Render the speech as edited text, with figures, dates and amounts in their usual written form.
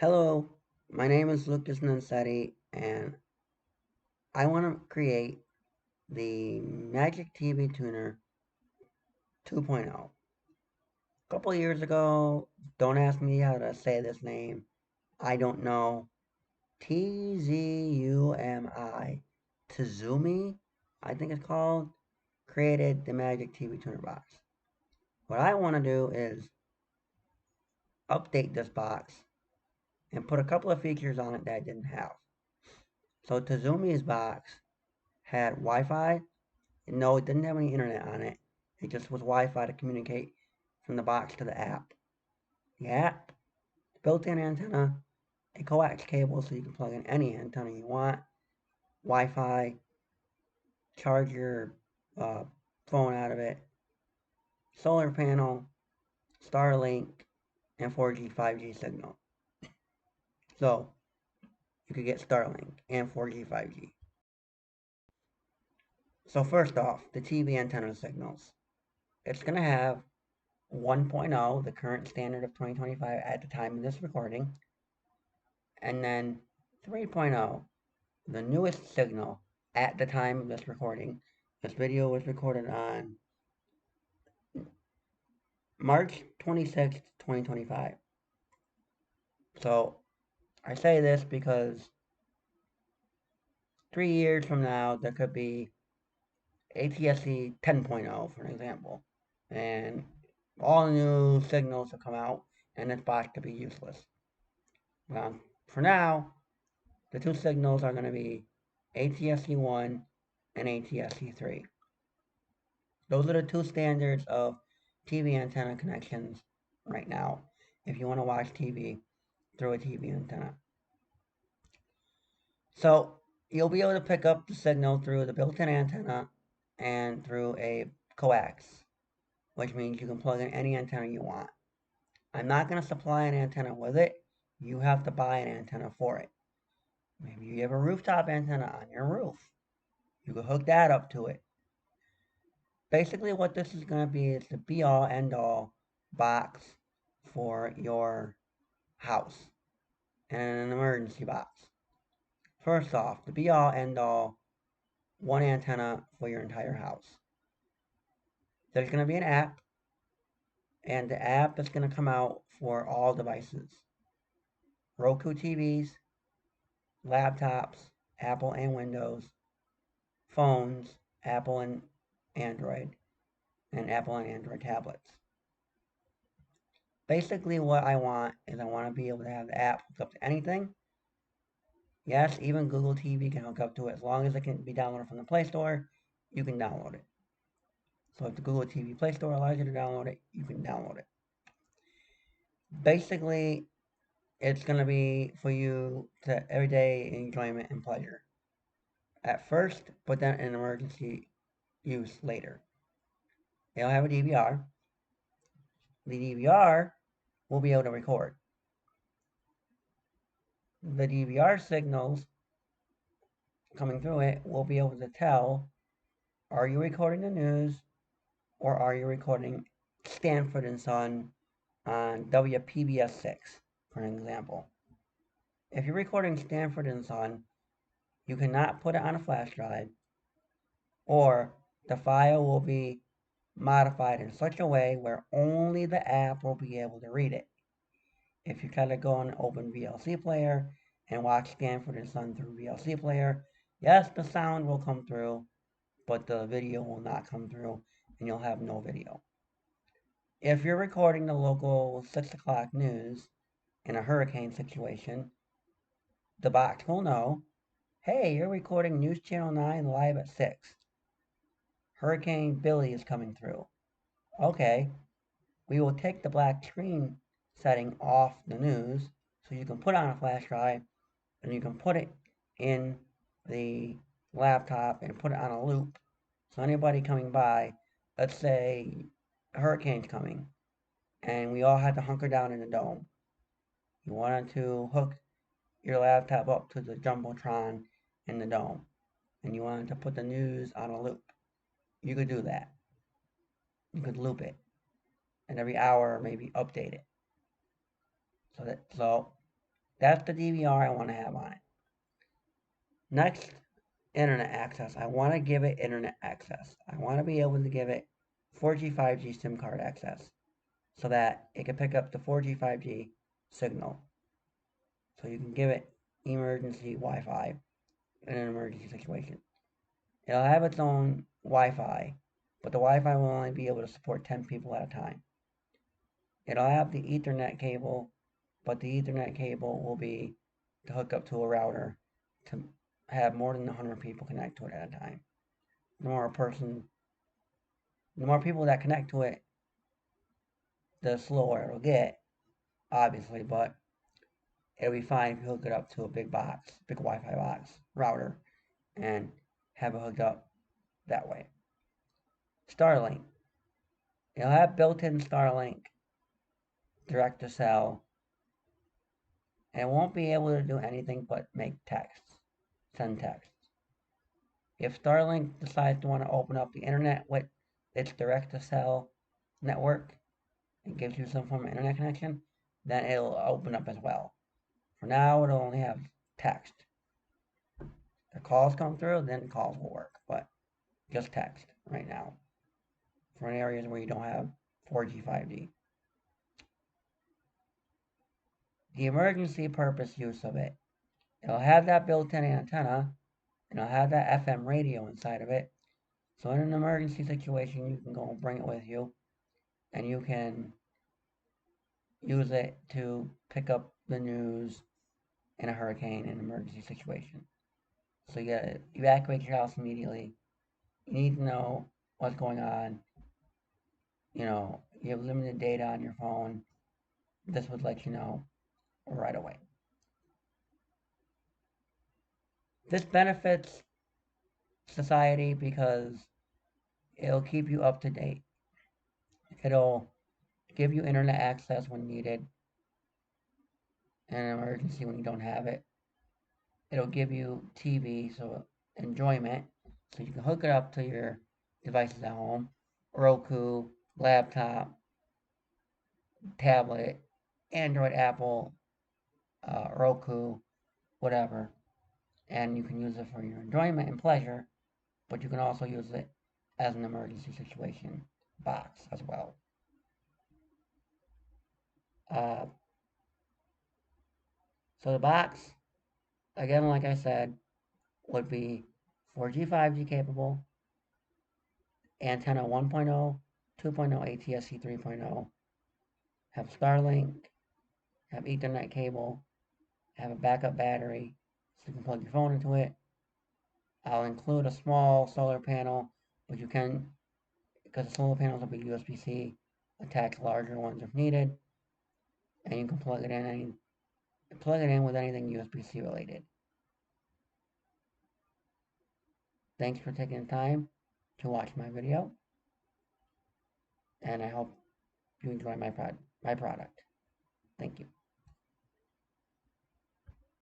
Hello, my name is Lucas Nansetti, and I want to create the Magic TV Tuner 2.0. A couple years ago, don't ask me how to say this name, I don't know. Tzumi, Tazumi, I think it's called, created the Magic TV Tuner box. What I want to do is update this box and put a couple of features on it that I didn't have. So Tazumi's box had Wi-Fi. No, it didn't have any internet on it. It just was Wi-Fi to communicate from the box to the app. The app, built-in antenna, a coax cable so you can plug in any antenna you want, Wi-Fi, charge your uh, phone out of it, solar panel, Starlink, and 4G, 5G signal. So you could get Starlink and 4G, 5G. So first off, the TV antenna signals. It's going to have 1.0, the current standard of 2025 at the time of this recording, and then 3.0, the newest signal at the time of this recording. This video was recorded on March 26th, 2025. So I say this because 3 years from now, there could be ATSC 10.0, for an example, and all new signals will come out, and this box could be useless. For now, the two signals are going to be ATSC1 and ATSC3. Those are the two standards of TV antenna connections right now if you want to watch TV through a TV antenna. So you'll be able to pick up the signal through the built-in antenna and through a coax, which means you can plug in any antenna you want. I'm not going to supply an antenna with it. You have to buy an antenna for it. Maybe you have a rooftop antenna on your roof. You can hook that up to it. Basically what this is going to be is the be-all, end-all box for your house and an emergency box. First off, the be-all, end-all, one antenna for your entire house. There's going to be an app, and the app is going to come out for all devices. Roku TVs, laptops, Apple and Windows, phones, Apple and Android, and Apple and Android tablets. Basically what I want is I want to be able to have the app hooked up to anything. Yes, even Google TV can hook up to it. As long as it can be downloaded from the Play Store, you can download it. So if the Google TV Play Store allows you to download it, you can download it. Basically, it's going to be for you to everyday enjoyment and pleasure at first, but then an emergency use later. It'll have a DVR. The DVR will be able to record. The DVR signals coming through it will be able to tell, are you recording the news or are you recording Stanford and Son on WPBS 6, for an example. If you're recording Stanford and Son, you cannot put it on a flash drive, or the file will be modified in such a way where only the app will be able to read it. If you try to go and open VLC Player and watch Stanford and Son through VLC Player, yes, the sound will come through, but the video will not come through, and you'll have no video. If you're recording the local 6 o'clock news in a hurricane situation, the box will know, hey, you're recording News Channel 9 live at 6. Hurricane Billy is coming through. Okay, we will take the black screen setting off the news so you can put it on a flash drive and you can put it in the laptop and put it on a loop. So anybody coming by, let's say a hurricane's coming and we all had to hunker down in the dome. You wanted to hook your laptop up to the Jumbotron in the dome and you wanted to put the news on a loop. You could do that. You could loop it and every hour maybe update it. So That's the DVR I want to have on it. Next, internet access. I want to give it internet access. I want to be able to give it 4G, 5G SIM card access so that it can pick up the 4G, 5G signal. So you can give it emergency Wi-Fi in an emergency situation. It'll have its own Wi-Fi, but the Wi-Fi will only be able to support 10 people at a time. It'll have the Ethernet cable, but the Ethernet cable will be to hook up to a router to have more than 100 people connect to it at a time. The more people that connect to it, the slower it'll get, obviously, but it'll be fine if you hook it up to a big Wi-Fi box router, and have it hooked up that way. Starlink. It'll have built-in Starlink direct to cell, and it won't be able to do anything but make texts, send texts. If Starlink decides to want to open up the internet with its direct to cell network and gives you some form of internet connection, then it'll open up as well. For now, it'll only have text. If calls come through, then calls will work, but just text right now for areas where you don't have 4G, 5G. The emergency purpose use of it. It'll have that built-in antenna, and it'll have that FM radio inside of it. So in an emergency situation, you can go and bring it with you, and you can use it to pick up the news in a hurricane and emergency situation. So you gotta evacuate your house immediately. You need to know what's going on. You know, you have limited data on your phone. This would let you know right away. This benefits society because it'll keep you up to date. It'll give you internet access when needed in an emergency when you don't have it. It'll give you TV, so enjoyment, so you can hook it up to your devices at home, Roku, laptop, tablet, Android, Apple, Roku, whatever, and you can use it for your enjoyment and pleasure, but you can also use it as an emergency situation box as well. Uh, so the box, again, like I said, would be 4G, 5G capable, antenna 1.0, 2.0, ATSC 3.0, have Starlink, have Ethernet cable, have a backup battery, so you can plug your phone into it. I'll include a small solar panel, but you can, because the solar panels will be USB-C, attach larger ones if needed, and you can plug it in with anything USB-C related. Thanks for taking the time to watch my video, and I hope you enjoy my product. Thank you.